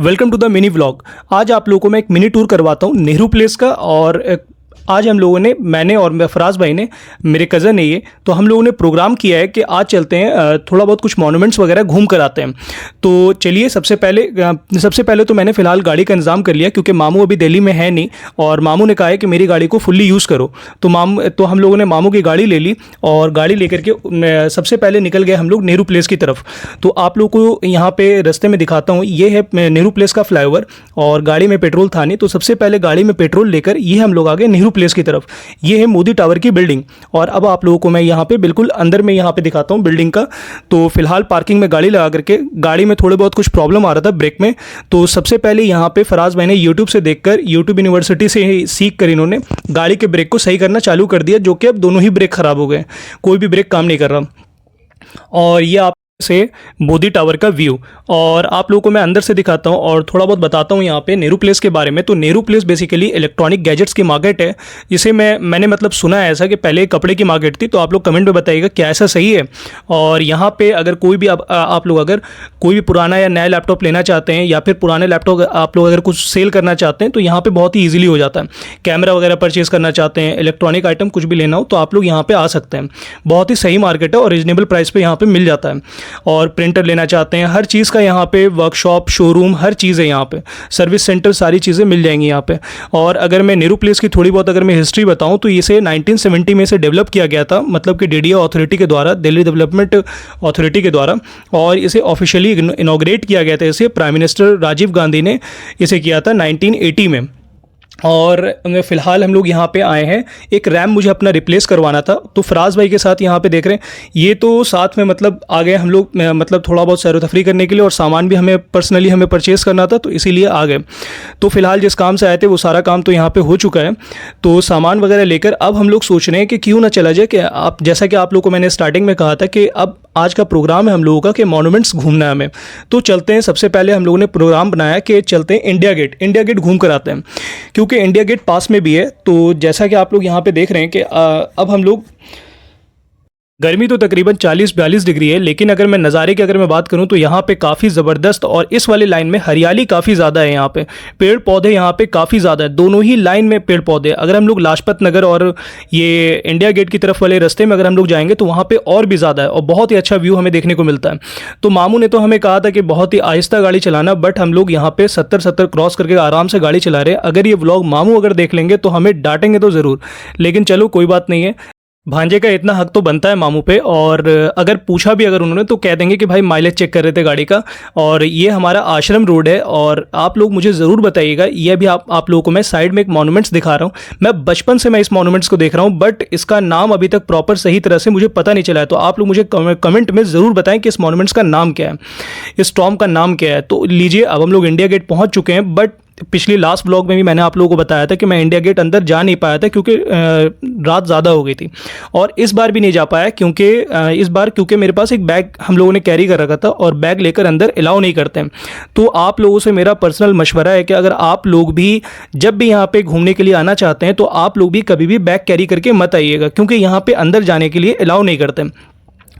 Welcome to the mini vlog. आज आप लोगों को मैं एक मिनी टूर करवाता हूँ नेहरू प्लेस का। और आज हम लोगों ने मैंने और फराज भाई ने, मेरे कज़न है ये, तो हम लोगों ने प्रोग्राम किया है कि आज चलते हैं थोड़ा बहुत कुछ मॉन्यूमेंट्स वगैरह घूम कर आते हैं। तो चलिए, सबसे पहले तो मैंने फ़िलहाल गाड़ी का इंतज़ाम कर लिया क्योंकि मामू अभी दिल्ली में है नहीं और मामू ने कहा है कि मेरी गाड़ी को फुल्ली यूज़ करो। तो हम लोगों ने मामू की गाड़ी ले ली और गाड़ी लेकर के सबसे पहले निकल गए हम लोग नेहरू प्लेस की तरफ। तो आप लोग को यहाँ पे रास्ते में दिखाता हूँ, ये है नेहरू प्लेस का फ्लाईओवर और गाड़ी में पेट्रोल था नहीं, तो सबसे पहले गाड़ी में पेट्रोल लेकर ये हम लोग आ गए नेहरू प्लेस की तरफ। ये है मोदी टावर की बिल्डिंग और अब आप लोगों को मैं यहाँ पे बिल्कुल अंदर में यहाँ पे दिखाता हूँ बिल्डिंग का। तो फिलहाल पार्किंग में गाड़ी लगा करके, गाड़ी में थोड़े बहुत कुछ प्रॉब्लम आ रहा था ब्रेक में, तो सबसे पहले यहाँ पे फराज भाई ने यूट्यूब से देखकर, यूट्यूब यूनिवर्सिटी से ही सीख कर इन्होंने गाड़ी के ब्रेक को सही करना चालू कर दिया, जो कि अब दोनों ही ब्रेक ख़राब हो गए, कोई भी ब्रेक काम नहीं कर रहा। और ये आप से मोदी टावर का व्यू, और आप लोगों को मैं अंदर से दिखाता हूँ और थोड़ा बहुत बताता हूँ यहाँ पे नेहरू प्लेस के बारे में। तो Nehru place basically electronic gadgets की मार्केट है, जिसे मैंने मतलब सुना है ऐसा कि पहले कपड़े की मार्केट थी। तो आप लोग कमेंट में बताइएगा क्या ऐसा सही है। और यहाँ पे अगर कोई भी आप लोग अगर कोई भी पुराना या नया लैपटॉप लेना चाहते हैं या फिर पुराने लैपटॉप आप लोग अगर कुछ सेल करना चाहते हैं तो यहाँ पर बहुत ही ईजिली हो जाता है। कैमरा वगैरह परचेज़ करना चाहते हैं, इलेक्ट्रॉनिक आइटम कुछ भी लेना हो तो आप लोग यहाँ पर आ सकते हैं। बहुत ही सही मार्केट है और रीजनेबल प्राइस पर यहाँ पर मिल जाता है। और प्रिंटर लेना चाहते हैं, हर चीज़ का यहाँ पे वर्कशॉप, शोरूम, हर चीज़ है यहाँ पे, सर्विस सेंटर, सारी चीज़ें मिल जाएंगी यहाँ पे। और अगर मैं नेहरू प्लेस की थोड़ी बहुत अगर मैं हिस्ट्री बताऊँ तो इसे 1970 में से डेवलप किया गया था, मतलब कि DDA अथॉरिटी के द्वारा, दिल्ली डेवलपमेंट अथॉरिटी के द्वारा, और इसे ऑफिशियली इनॉग्रेट किया गया था। इसे प्राइम मिनिस्टर राजीव गांधी ने इसे किया था 1980 में। और फ़िलहाल हम लोग यहाँ पे आए हैं, एक रैम मुझे अपना रिप्लेस करवाना था, तो फराज भाई के साथ यहाँ पे देख रहे हैं, ये तो साथ में मतलब आ गए हम लोग, मतलब थोड़ा बहुत सैर तफरी करने के लिए, और सामान भी हमें पर्सनली हमें परचेज़ करना था तो इसीलिए आ गए। तो फ़िलहाल जिस काम से आए थे वो सारा काम तो यहाँ पर हो चुका है। तो सामान वगैरह लेकर अब हम लोग सोच रहे हैं कि क्यों ना चला जाए, कि आप जैसा कि आप लोग को मैंने स्टार्टिंग में कहा था कि अब आज का प्रोग्राम है हम लोगों का कि मॉन्यूमेंट्स घूमना है हमें, तो चलते हैं। सबसे पहले हम लोगों ने प्रोग्राम बनाया कि चलते हैं इंडिया गेट घूम कर आते हैं, क्योंकि इंडिया गेट पास में भी है। तो जैसा कि आप लोग यहाँ पे देख रहे हैं कि अब हम लोग, गर्मी तो तकरीबन 40-42 डिग्री है, लेकिन अगर मैं नज़ारे की अगर मैं बात करूं तो यहाँ पे काफ़ी ज़बरदस्त, और इस वाले लाइन में हरियाली काफ़ी ज़्यादा है। यहाँ पे पेड़ पौधे यहाँ पे काफ़ी ज़्यादा है, दोनों ही लाइन में पेड़ पौधे। अगर हम लोग लाजपत नगर और ये इंडिया गेट की तरफ वाले रास्ते में अगर हम लोग जाएंगे तो वहाँ पर और भी ज़्यादा है और बहुत ही अच्छा व्यू हमें देखने को मिलता है। तो मामू ने तो हमें कहा था कि बहुत ही आहिस्ता गाड़ी चलाना, बट हम लोग यहाँ पर 70 क्रॉस करके आराम से गाड़ी चला रहे हैं। अगर ये व्लॉग मामू अगर देख लेंगे तो हमें डांटेंगे तो ज़रूर, लेकिन चलो कोई बात नहीं है, भांजे का इतना हक तो बनता है मामू पे। और अगर पूछा भी अगर उन्होंने तो कह देंगे कि भाई माइलेज चेक कर रहे थे गाड़ी का। और ये हमारा आश्रम रोड है, और आप लोग मुझे ज़रूर बताइएगा, ये भी आप लोगों को मैं साइड में एक मॉन्यूमेंट्स दिखा रहा हूँ। मैं बचपन से मैं इस मॉन्यूमेंट्स को देख रहा हूँ, बट इसका नाम अभी तक प्रॉपर सही तरह से मुझे पता नहीं चला है। तो आप लोग मुझे कमेंट में ज़रूर बताएं कि इस मॉन्यूमेंट्स का नाम क्या है, इस टॉम का नाम क्या है। तो लीजिए, अब हम लोग इंडिया गेट पहुँच चुके हैं, बट पिछली लास्ट ब्लॉग में भी मैंने आप लोगों को बताया था कि मैं इंडिया गेट अंदर जा नहीं पाया था क्योंकि रात ज़्यादा हो गई थी। और इस बार भी नहीं जा पाया क्योंकि मेरे पास एक बैग हम लोगों ने कैरी कर रखा था और बैग लेकर अंदर अलाउ नहीं करते हैं। तो आप लोगों से मेरा पर्सनल मशवरा है कि अगर आप लोग भी जब भी यहाँ पे घूमने के लिए आना चाहते हैं तो आप लोग भी कभी भी बैग कैरी करके मत आइएगा, क्योंकि यहाँ पे अंदर जाने के लिए अलाउ नहीं करते।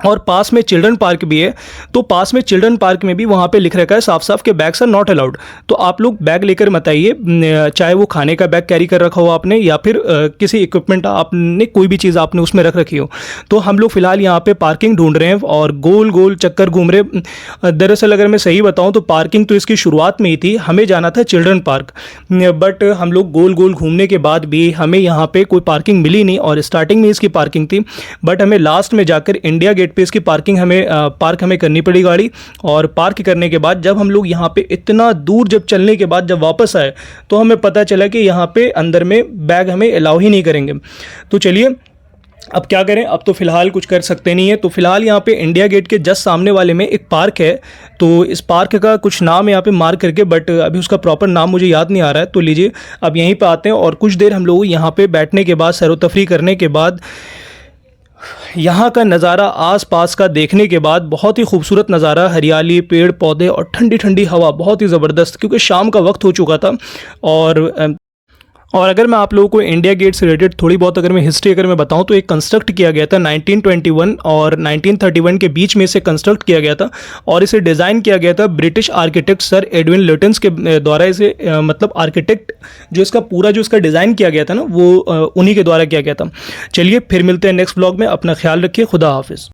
और पास में चिल्ड्रन पार्क भी है, तो पास में चिल्ड्रन पार्क में भी वहाँ पे लिख रखा है साफ साफ कि बैग्स आर नॉट अलाउड। तो आप लोग बैग लेकर मत आइए, चाहे वो खाने का बैग कैरी कर रखा हो आपने या फिर किसी इक्विपमेंट आपने, कोई भी चीज़ आपने उसमें रख रखी हो। तो हम लोग फ़िलहाल यहाँ पे पार्किंग ढूंढ रहे हैं और गोल गोल चक्कर घूम रहे। दरअसल अगर मैं सही बताऊँ तो पार्किंग तो इसकी शुरुआत में ही थी, हमें जाना था चिल्ड्रन पार्क, बट हम लोग गोल गोल घूमने के बाद भी हमें यहाँ पर कोई पार्किंग मिली नहीं। और स्टार्टिंग में इसकी पार्किंग थी, बट हमें लास्ट में जाकर इंडिया गेट पे इसकी पार्क हमें करनी पड़ी गाड़ी। और पार्क करने के बाद जब हम लोग यहाँ पे इतना दूर जब चलने के बाद जब वापस आए तो हमें पता चला कि यहाँ पे अंदर में बैग हमें अलाउ ही नहीं करेंगे। तो चलिए अब क्या करें, अब तो फ़िलहाल कुछ कर सकते नहीं है। तो फ़िलहाल यहाँ पे इंडिया गेट के जस्ट सामने वाले में एक पार्क है, तो इस पार्क का कुछ नाम यहाँ पे मार्क करके, बट अभी उसका प्रॉपर नाम मुझे याद नहीं आ रहा है। तो लीजिए अब यहीं पे आते हैं और कुछ देर हम लोग यहाँ पे बैठने के बाद, सैर तफरी करने के बाद, यहाँ का नज़ारा आसपास का देखने के बाद, बहुत ही खूबसूरत नज़ारा, हरियाली, पेड़ पौधे और ठंडी ठंडी हवा, बहुत ही ज़बरदस्त, क्योंकि शाम का वक्त हो चुका था। और अगर मैं आप लोगों को इंडिया गेट से रिलेटेड थोड़ी बहुत अगर मैं हिस्ट्री अगर मैं बताऊं तो एक कंस्ट्रक्ट किया गया था 1921 और 1931 के बीच में इसे कंस्ट्रक्ट किया गया था और इसे डिज़ाइन किया गया था British architect sir Edwin Lutyens के द्वारा। इसे मतलब आर्किटेक्ट जो इसका पूरा जो इसका डिज़ाइन किया गया था ना वो उन्हीं के द्वारा किया गया था। चलिए फिर मिलते हैं नेक्स्ट ब्लॉग में, अपना ख्याल रखिए, खुदा हाफिज़।